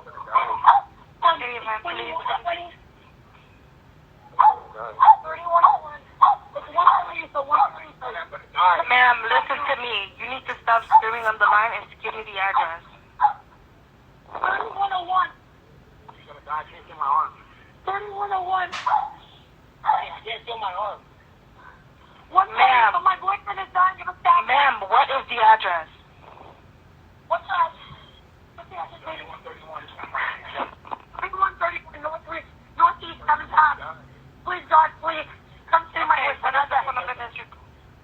Hey, man, please. 3101. Ma'am, listen to me. You need to stop screaming on the line and give me the address. 3101. You're gonna die. I can't feel my arm. 3101. I can't feel my arm. Ma'am, my boyfriend is dying of a stab. Ma'am, what is the address? What's that? What's the address? 3131 Northeast 7 times. Please, God, please. Come see my boyfriend.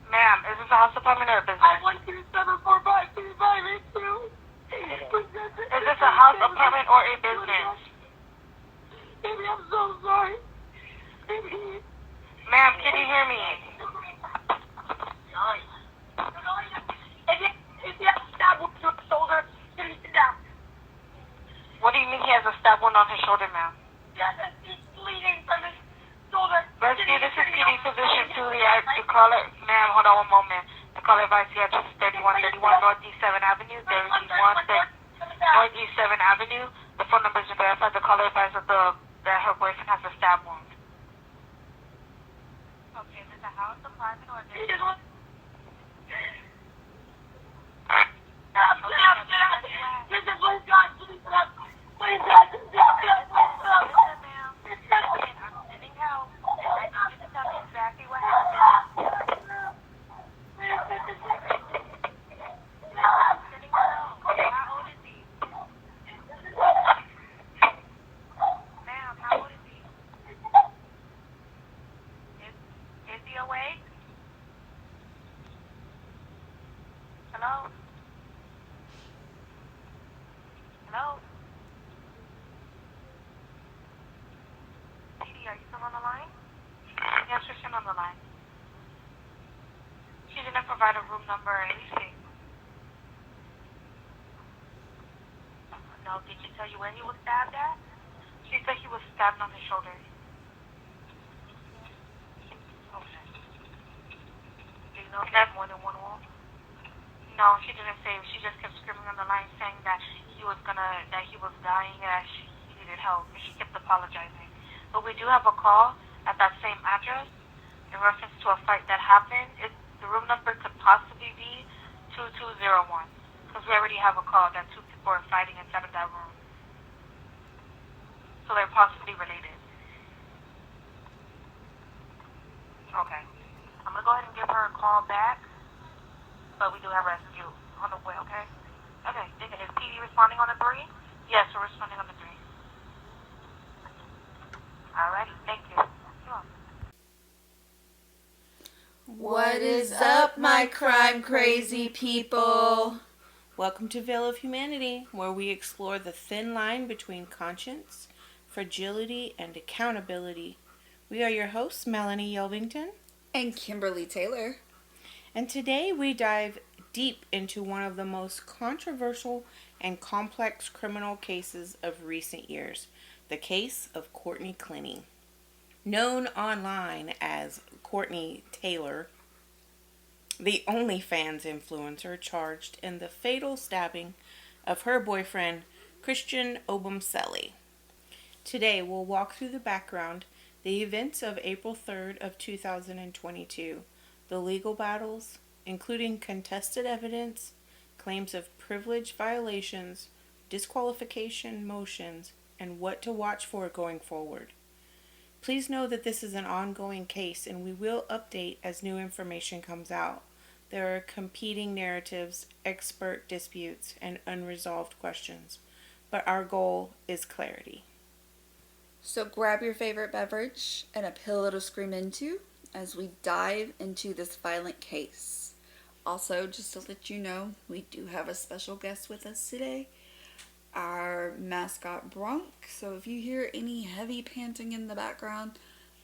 Ma'am, is this a house apartment or a business? 512-745-2582. Is this a house apartment or a business? Baby, I'm so sorry. Baby. Ma'am, can you hear me? If you have a stab wound to his shoulder, can you sit down? What do you mean he has a stab wound on his shoulder, ma'am? Yes, he's bleeding from his shoulder. Let's see, this is PD physician Juliet. The caller, ma'am, hold on one moment. The caller advice the address is 3131 Northeast 7th Avenue. Northeast 7th Avenue. The phone number is verified. The caller advised that her boyfriend has a stab wound. Okay, is it a house apartment or a business? Listen, please, God, please, God. Please, God, please, God. Listen, ma'am. I'm sending help. I need you to tell me exactly what happened. I'm sending help. How old is he? Ma'am, how old is he? Is he awake? Hello? Hello? Dee, are you still on the line? Yes, we're still on the line. She didn't provide a room number or anything. No, did she tell you where he was stabbed at? She said he was stabbed on his shoulder. Okay. Do you know if there's more than one wall? No, she didn't say. She just kept screaming on the line saying that he was dying, that he needed help, and she kept apologizing. But we do have a call at that same address in reference to a fight that happened. The room number could possibly be 2201, because we already have a call that two people are fighting inside of that room. So they're possibly related. Okay. I'm going to go ahead and give her a call back, but we do have rescue on the way, okay? Okay, is PD responding on the 3? Yes, we're responding on the 3. Alrighty, thank you. What is up, my crime crazy people? Welcome to Veil of Humanity, where we explore the thin line between conscience, fragility, and accountability. We are your hosts, Melonie Yelvington and Kimberly Taylor. And today we dive deep into one of the most controversial and complex criminal cases of recent years, the case of Courtney Clenney. Known online as Courtney Taylor, the OnlyFans influencer charged in the fatal stabbing of her boyfriend, Christian Obumseli. Today we'll walk through the background, the events of April 3rd of 2022, the legal battles, including contested evidence, claims of privilege violations, disqualification motions, and what to watch for going forward. Please know that this is an ongoing case and we will update as new information comes out. There are competing narratives, expert disputes, and unresolved questions, but our goal is clarity. So grab your favorite beverage and a pillow to scream into as we dive into this violent case. Also, just to let you know, we do have a special guest with us today, our mascot Bronk. So if you hear any heavy panting in the background,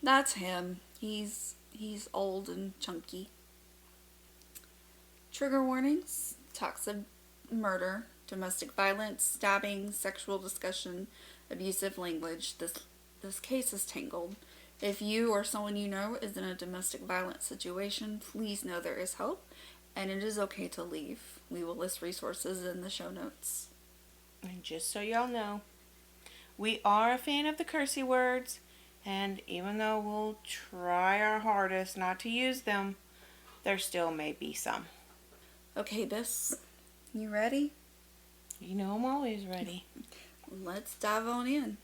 that's him. He's old and chunky. Trigger warnings: talks of murder, domestic violence, stabbing, sexual discussion, abusive language. This case is tangled. If you or someone you know is in a domestic violence situation, please know there is help and it is okay to leave. We will list resources in the show notes. And just so y'all know, We are a fan of the cursey words, and even though we'll try our hardest not to use them, there still may be some. Okay, Biss, you ready? You know I'm always ready. Let's dive on in.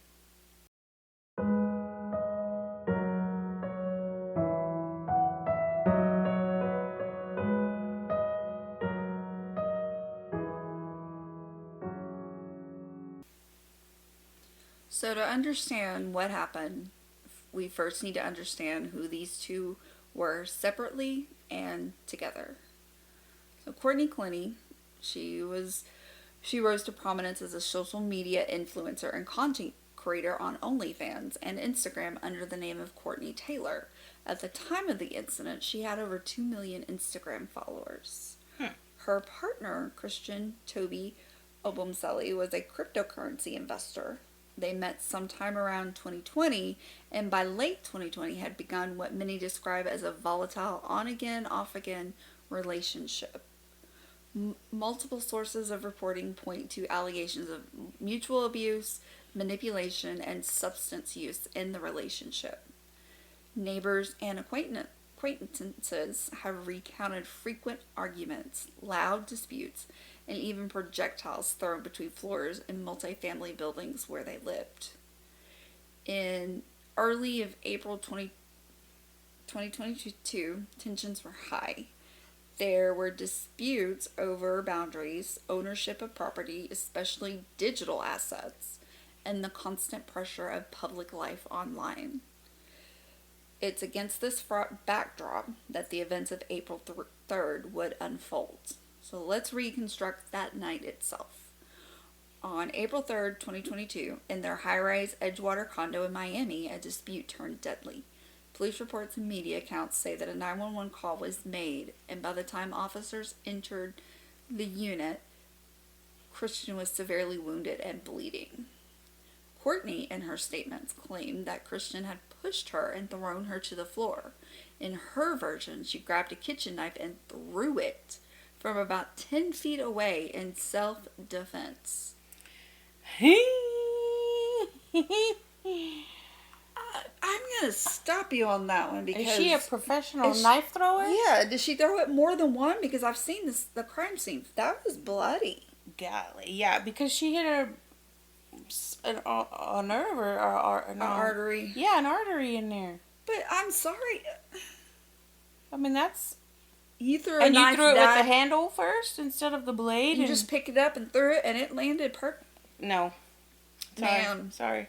So to understand what happened, we first need to understand who these two were separately and together. So Courtney Clenney, she rose to prominence as a social media influencer and content creator on OnlyFans and Instagram under the name of Courtney Taylor. At the time of the incident, she had over 2 million Instagram followers. Her partner, Christian Toby Obumseli, was a cryptocurrency investor. They met sometime around 2020, and by late 2020 had begun what many describe as a volatile on-again, off-again relationship. Multiple sources of reporting point to allegations of mutual abuse, manipulation, and substance use in the relationship. Neighbors and acquaintances have recounted frequent arguments, loud disputes, and even projectiles thrown between floors in multifamily buildings where they lived. In early of April 2022, tensions were high. There were disputes over boundaries, ownership of property, especially digital assets, and the constant pressure of public life online. It's against this backdrop that the events of April 3rd would unfold. So let's reconstruct that night itself. On April 3rd, 2022, in their high-rise Edgewater condo in Miami, a dispute turned deadly. Police reports and media accounts say that a 911 call was made, and by the time officers entered the unit, Christian was severely wounded and bleeding. Courtney, in her statements, claimed that Christian had pushed her and thrown her to the floor. In her version, she grabbed a kitchen knife and threw it from about 10 feet away in self-defense. I'm going to stop you on that one because... Is she a professional knife thrower? Yeah, did she throw it more than one? Because I've seen the crime scene. That was bloody. Golly, yeah, because she hit a nerve or An artery. Yeah, an artery in there. But I'm sorry. I mean, that's... You threw a knife. You threw it with the handle first instead of the blade? You just picked it up and threw it and it landed perfect. No. Sorry.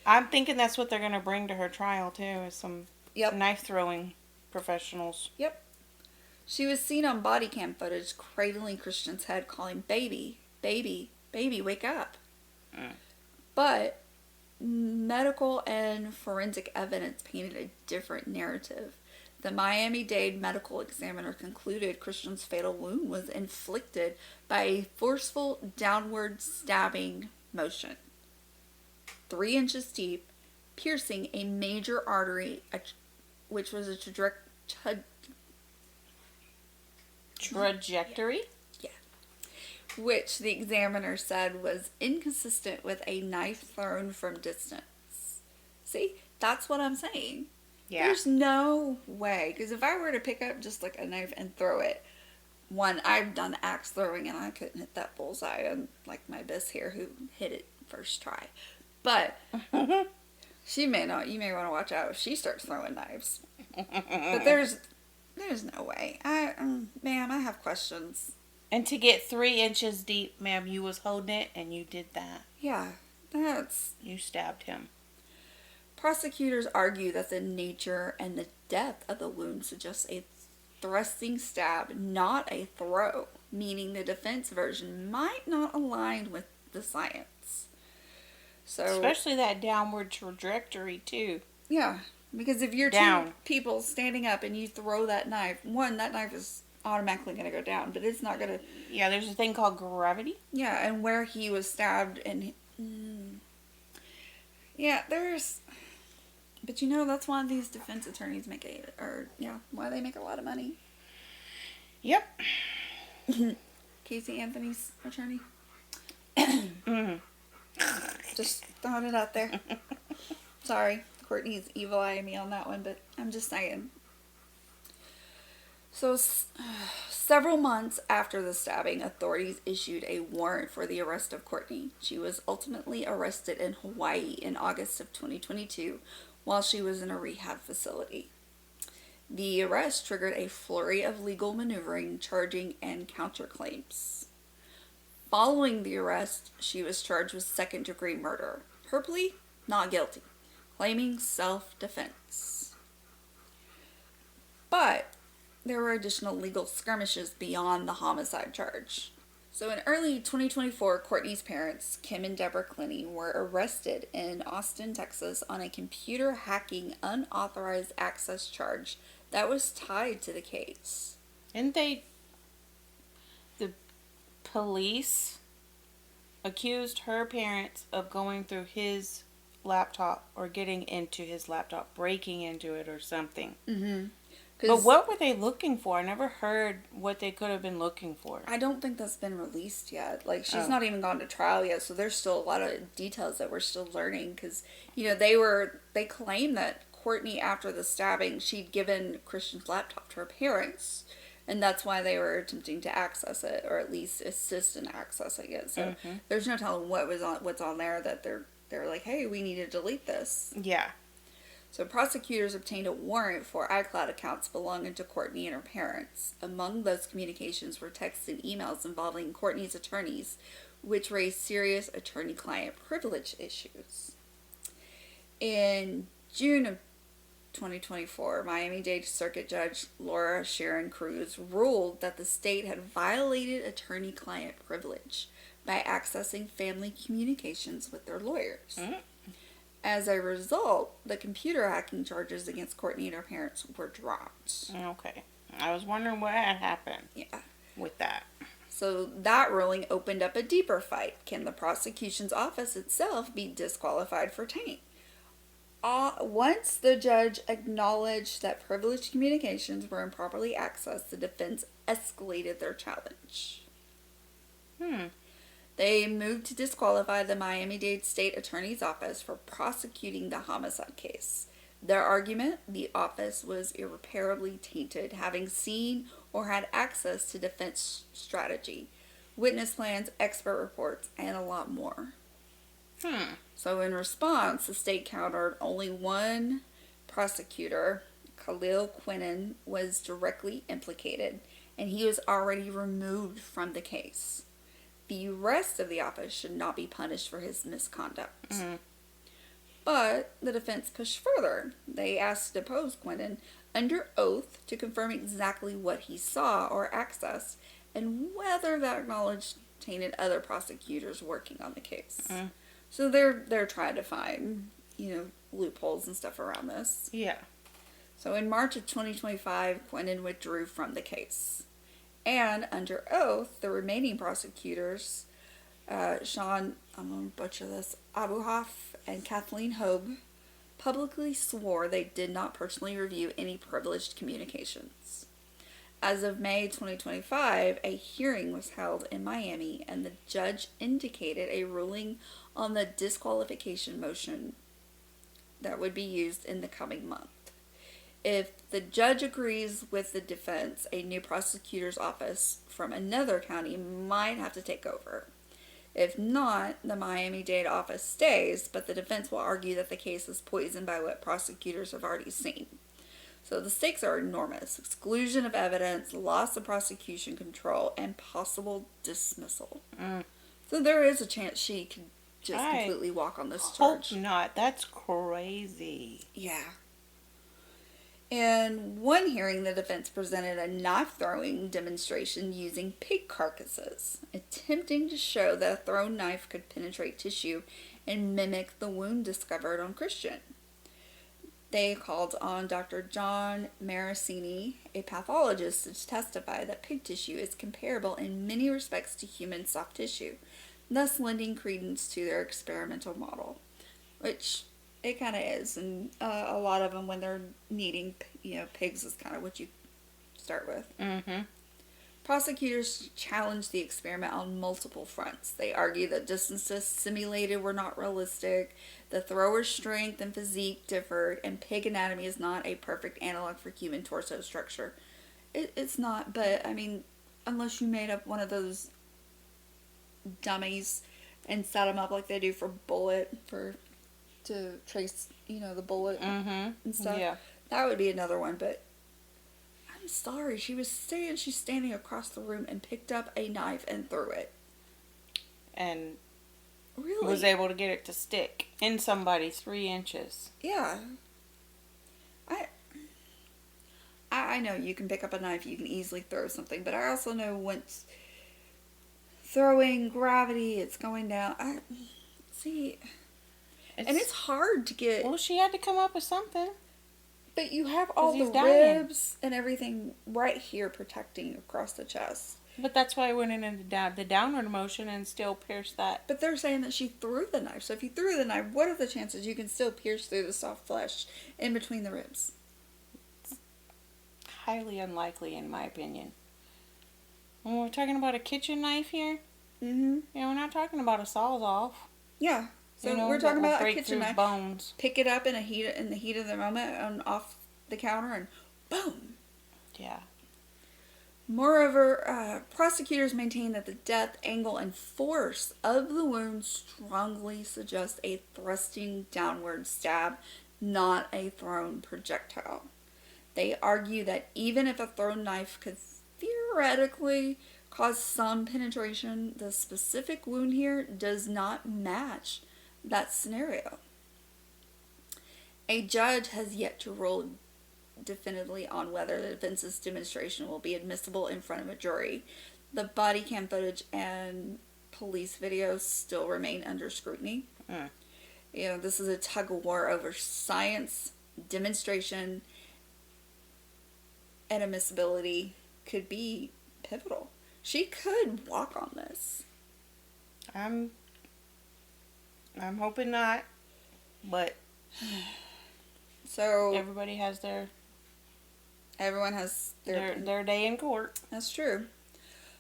I'm thinking that's what they're going to bring to her trial, too, is some knife-throwing professionals. Yep. She was seen on body cam footage cradling Christian's head, calling, "Baby, baby, baby, wake up." But medical and forensic evidence painted a different narrative. The Miami-Dade medical examiner concluded Christian's fatal wound was inflicted by a forceful downward stabbing motion, 3 inches deep, piercing a major artery, which was a trajectory? Yeah. Which the examiner said was inconsistent with a knife thrown from distance. See, that's what I'm saying. Yeah. There's no way. Because if I were to pick up just like a knife and throw it, I've done axe throwing and I couldn't hit that bullseye. Unlike my Biss here who hit it first try. But you may want to watch out if she starts throwing knives. But there's no way. Ma'am, I have questions. And to get 3 inches deep, ma'am, you was holding it and you did that. Yeah, You stabbed him. Prosecutors argue that the nature and the depth of the wound suggests a thrusting stab, not a throw, meaning the defense version might not align with the science. So, especially that downward trajectory, too. Yeah, because if you're two people standing up and you throw that knife, that knife is automatically going to go down, but it's not going to... Yeah, there's a thing called gravity. Yeah, and where he was stabbed and... Yeah, there's... But that's why these defense attorneys why they make a lot of money. Yep. Casey Anthony's attorney. Just throwing it out there. Sorry, Courtney's evil eyeing me on that one, but I'm just saying. So, several months after the stabbing, authorities issued a warrant for the arrest of Courtney. She was ultimately arrested in Hawaii in August of 2022 while she was in a rehab facility. The arrest triggered a flurry of legal maneuvering, charging, and counterclaims. Following the arrest, she was charged with second-degree murder. Her plea? Not guilty, claiming self-defense. But there were additional legal skirmishes beyond the homicide charge. So in early 2024, Courtney's parents, Kim and Deborah Clenney, were arrested in Austin, Texas on a computer hacking unauthorized access charge that was tied to the case. And the police accused her parents of going through his laptop or getting into his laptop, breaking into it or something. Mm-hmm. But what were they looking for? I never heard what they could have been looking for. I don't think that's been released yet. Like, she's not even gone to trial yet, so there's still a lot of details that we're still learning. Because, you know, they claim that Courtney, after the stabbing, she'd given Christian's laptop to her parents. And that's why they were attempting to access it, or at least assist in accessing it. So there's no telling what's on there that they're like, hey, we need to delete this. Yeah. So prosecutors obtained a warrant for iCloud accounts belonging to Courtney and her parents. Among those communications were texts and emails involving Courtney's attorneys, which raised serious attorney-client privilege issues. In June of 2024, Miami-Dade Circuit Judge Laura Sharon Cruz ruled that the state had violated attorney-client privilege by accessing family communications with their lawyers. As a result, the computer hacking charges against Courtney and her parents were dropped. Okay. I was wondering what had happened with that. So that ruling opened up a deeper fight. Can the prosecution's office itself be disqualified for taint? Once the judge acknowledged that privileged communications were improperly accessed, the defense escalated their challenge. They moved to disqualify the Miami-Dade State Attorney's Office for prosecuting the homicide case. Their argument, the office was irreparably tainted, having seen or had access to defense strategy, witness plans, expert reports, and a lot more. So in response, the state countered only one prosecutor, Khalil Quinnen, was directly implicated, and he was already removed from the case. The rest of the office should not be punished for his misconduct. But the defense pushed further. They asked to depose Quinnen under oath to confirm exactly what he saw or accessed and whether that knowledge tainted other prosecutors working on the case. So they're trying to find, loopholes and stuff around this. Yeah. So in March of 2025, Quinnen withdrew from the case. And under oath, the remaining prosecutors, Sean, I'm going to butcher this, Abuhaf and Kathleen Hogue, publicly swore they did not personally review any privileged communications. As of May 2025, a hearing was held in Miami, and the judge indicated a ruling on the disqualification motion that would be used in the coming month. If the judge agrees with the defense, a new prosecutor's office from another county might have to take over. If not, the Miami-Dade office stays, but the defense will argue that the case is poisoned by what prosecutors have already seen. So the stakes are enormous. Exclusion of evidence, loss of prosecution control, and possible dismissal. So there is a chance she could just completely walk on this charge. Hope not. That's crazy. Yeah. In one hearing, the defense presented a knife-throwing demonstration using pig carcasses, attempting to show that a thrown knife could penetrate tissue and mimic the wound discovered on Christian. They called on Dr. John Marasini, a pathologist, to testify that pig tissue is comparable in many respects to human soft tissue, thus lending credence to their experimental model, which it kind of is, and a lot of them, when they're needing, pigs is kind of what you start with. Prosecutors challenged the experiment on multiple fronts. They argue that distances simulated were not realistic, the thrower's strength and physique differed, and pig anatomy is not a perfect analog for human torso structure. It's not, but I mean, unless you made up one of those dummies and set them up like they do for to trace, the bullet and stuff. Yeah. That would be another one, but I'm sorry. She's standing across the room and picked up a knife and threw it. And really was able to get it to stick in somebody 3 inches. Yeah. I know you can pick up a knife, you can easily throw something, but I also know once throwing gravity, it's going down. And it's hard to get. Well, she had to come up with something. But you have all the ribs and everything right here protecting across the chest. But that's why I went into the downward motion and still pierced that. But they're saying that she threw the knife. So if you threw the knife, what are the chances you can still pierce through the soft flesh in between the ribs? It's highly unlikely, in my opinion. When we're talking about a kitchen knife here, we're not talking about a sawzall. Yeah. So we're talking about a kitchen knife. Bones. Pick it up in the heat of the moment and off the counter and boom. Yeah. Moreover, prosecutors maintain that the depth, angle, and force of the wound strongly suggest a thrusting downward stab, not a thrown projectile. They argue that even if a thrown knife could theoretically cause some penetration, the specific wound here does not match that scenario. A judge has yet to rule definitively on whether the defense's demonstration will be admissible in front of a jury. The body cam footage and police videos still remain under scrutiny. This is a tug of war over science, demonstration, and admissibility could be pivotal. She could walk on this. I'm hoping not, but so everybody has everyone has their day in court. That's true.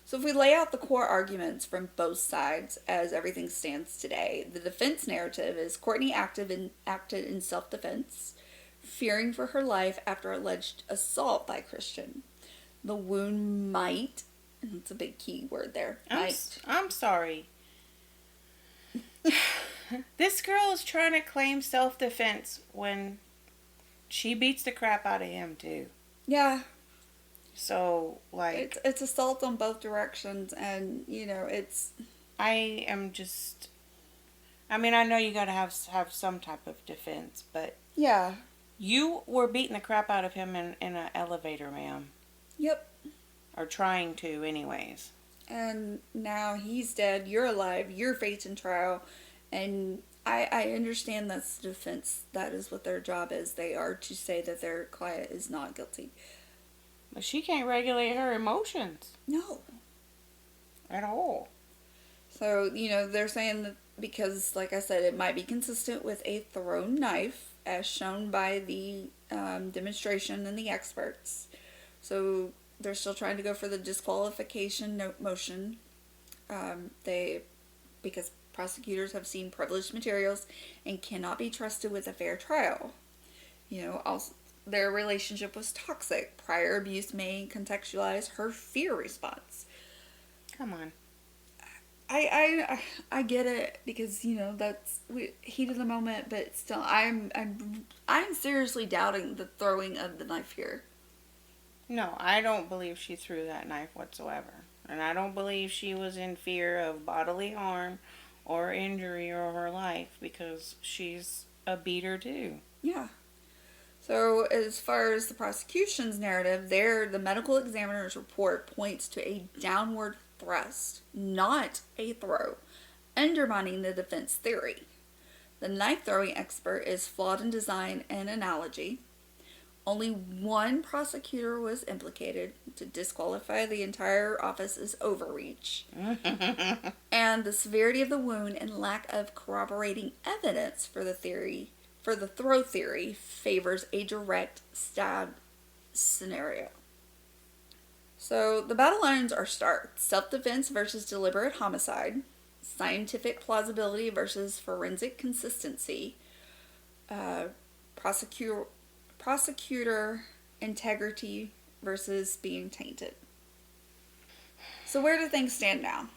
So if we lay out the core arguments from both sides as everything stands today, the defense narrative is Courtney acted in self-defense, fearing for her life after alleged assault by Christian. The wound might, and that's a big key word there. I'm sorry. This girl is trying to claim self-defense when she beats the crap out of him too. Yeah. So, like... It's assault on both directions, and, it's... I mean, I know you gotta have some type of defense, but... Yeah. You were beating the crap out of him in an elevator, ma'am. Yep. Or trying to, anyways. And now he's dead, you're alive, you're facing trial, and I understand that's the defense. That is what their job is. They are to say that their client is not guilty. But she can't regulate her emotions. No. At all. So, they're saying that because, like I said, it might be consistent with a thrown knife, as shown by the demonstration and the experts. So, they're still trying to go for the disqualification motion. Because prosecutors have seen privileged materials and cannot be trusted with a fair trial. Also, their relationship was toxic. Prior abuse may contextualize her fear response. Come on. I get it because that's heat of the moment, but still I'm seriously doubting the throwing of the knife here. No, I don't believe she threw that knife whatsoever, and I don't believe she was in fear of bodily harm or injury or her life because she's a beater too. Yeah. So as far as the prosecution's narrative, the medical examiner's report points to a downward thrust, not a throw, undermining the defense theory. The knife throwing expert is flawed in design and analogy. Only one prosecutor was implicated. To disqualify the entire office is overreach. And the severity of the wound and lack of corroborating evidence for the throw theory favors a direct stab scenario. So the battle lines are stark: self-defense versus deliberate homicide, scientific plausibility versus forensic consistency, uh, prosecutor integrity versus being tainted. So where do things stand now?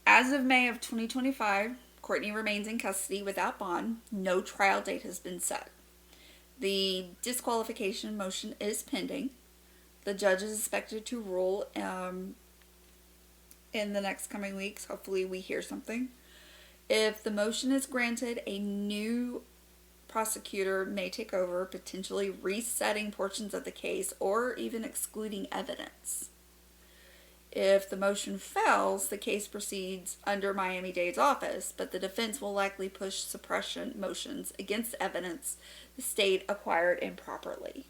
As of May of 2025, Courtney remains in custody without bond. No trial date has been set. The disqualification motion is pending. The judge is expected to rule in the next coming weeks. Hopefully we hear something. If the motion is granted, a new prosecutor may take over, potentially resetting portions of the case or even excluding evidence. If the motion fails, the case proceeds under Miami-Dade's office, but the defense will likely push suppression motions against evidence the state acquired improperly.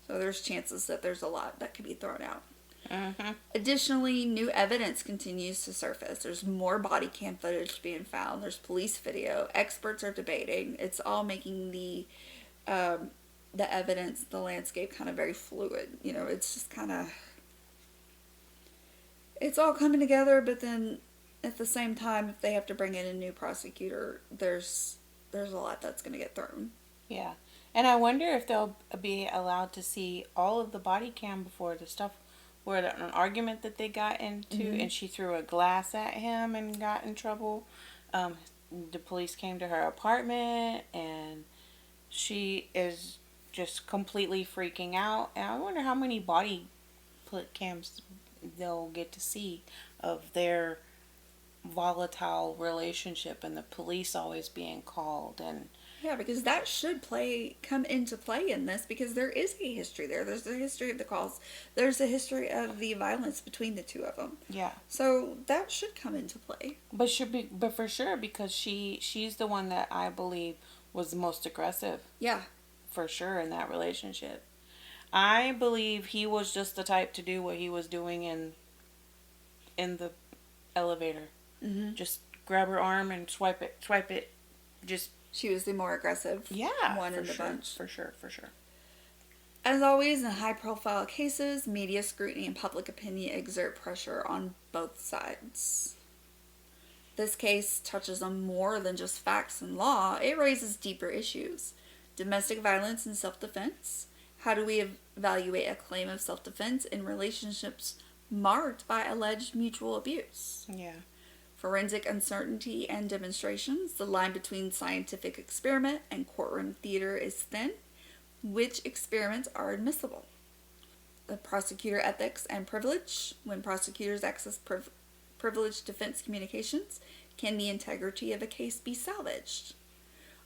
So there's chances that there's a lot that could be thrown out. Mm-hmm. Additionally, new evidence continues to surface. There's more body cam footage being found. There's police video. Experts are debating. It's all making the evidence, the landscape, kind of very fluid. You know, it's just kind of, it's all coming together. But then, at the same time, if they have to bring in a new prosecutor, there's a lot that's going to get thrown. Yeah, and I wonder if they'll be allowed to see all of the body cam before the stuff. Where an argument that they got into, and she threw a glass at him and got in trouble. The police came to her apartment, and she is just completely freaking out. And I wonder how many body cams they'll get to see of their volatile relationship and the police always being called. And yeah, because that should come into play in this, because there is a history there. There's a history of the calls. There's a history of the violence between the two of them. Yeah. So that should come into play. But for sure, because she's the one that I believe was the most aggressive. Yeah. For sure, in that relationship. I believe he was just the type to do what he was doing in the elevator. Mm-hmm. Just grab her arm and swipe it. Just. She was the more aggressive one in the bunch. For sure. As always, in high-profile cases, media scrutiny and public opinion exert pressure on both sides. This case touches on more than just facts and law. It raises deeper issues. Domestic violence and self-defense. How do we evaluate a claim of self-defense in relationships marked by alleged mutual abuse? Yeah. Forensic uncertainty and demonstrations. The line between scientific experiment and courtroom theater is thin. Which experiments are admissible? The prosecutor ethics and privilege. When prosecutors access privileged defense communications, can the integrity of a case be salvaged?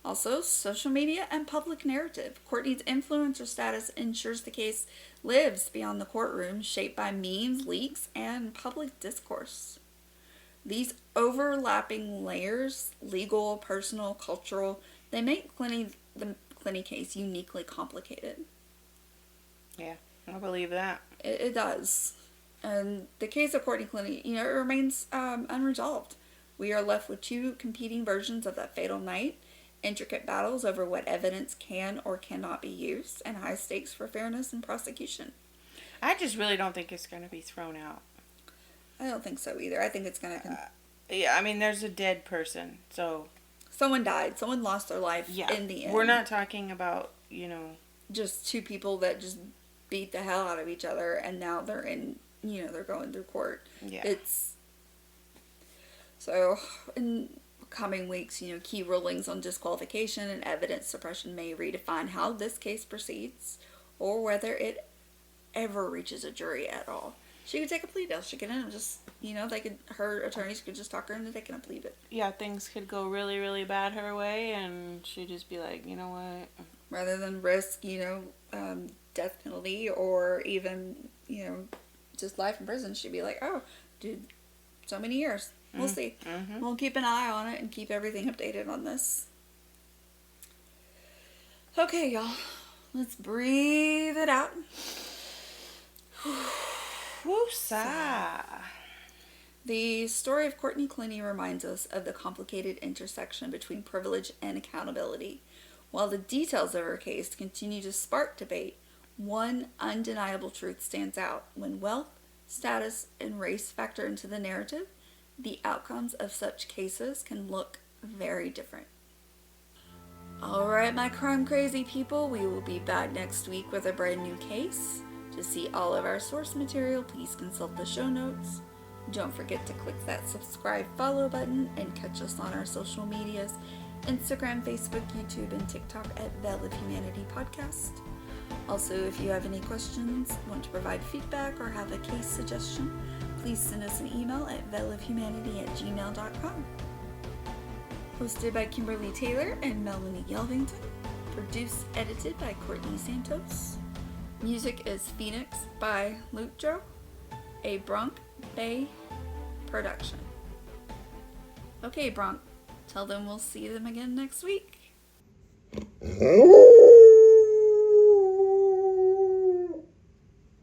Also, social media and public narrative. Courtney's influencer status ensures the case lives beyond the courtroom, shaped by memes, leaks, and public discourse. These overlapping layers, legal, personal, cultural, they make the Clenney case uniquely complicated. Yeah, I believe that. It does. And the case of Courtney Clenney, it remains unresolved. We are left with two competing versions of that fatal night, intricate battles over what evidence can or cannot be used, and high stakes for fairness in prosecution. I just really don't think it's going to be thrown out. I don't think so either. I think it's going to... Yeah, I mean, there's a dead person, so... Someone died. Someone lost their life in the end. We're not talking about, just two people that just beat the hell out of each other, and now they're in, they're going through court. Yeah. So, in coming weeks, key rulings on disqualification and evidence suppression may redefine how this case proceeds, or whether it ever reaches a jury at all. She could take a plea deal. She could just, her attorneys could just talk her into taking a plea deal. Yeah, things could go really, really bad her way, and she'd just be like, you know what? Rather than risk, death penalty or even, just life in prison, she'd be like, oh, dude, so many years. We'll see. Mm-hmm. We'll keep an eye on it and keep everything updated on this. Okay, y'all. Let's breathe it out. Woosa. The story of Courtney Clenney reminds us of the complicated intersection between privilege and accountability. While the details of her case continue to spark debate, One undeniable truth stands out. When wealth, status, and race factor into the narrative, the outcomes of such cases can look very different. Alright, my crime crazy people, we will be back next week with a brand new case. To see all of our source material, please consult the show notes. Don't forget to click that subscribe follow button and catch us on our social medias, Instagram, Facebook, YouTube, and TikTok at Veil of Humanity Podcast. Also, if you have any questions, want to provide feedback, or have a case suggestion, please send us an email at veilofhumanity@gmail.com. Hosted by Kimberly Taylor and Melonie Yelvington. Produced, edited by Courtney Santos. Music is Phoenix by Luke Joe, a Bronx Bay production. Okay, Bronx, tell them we'll see them again next week.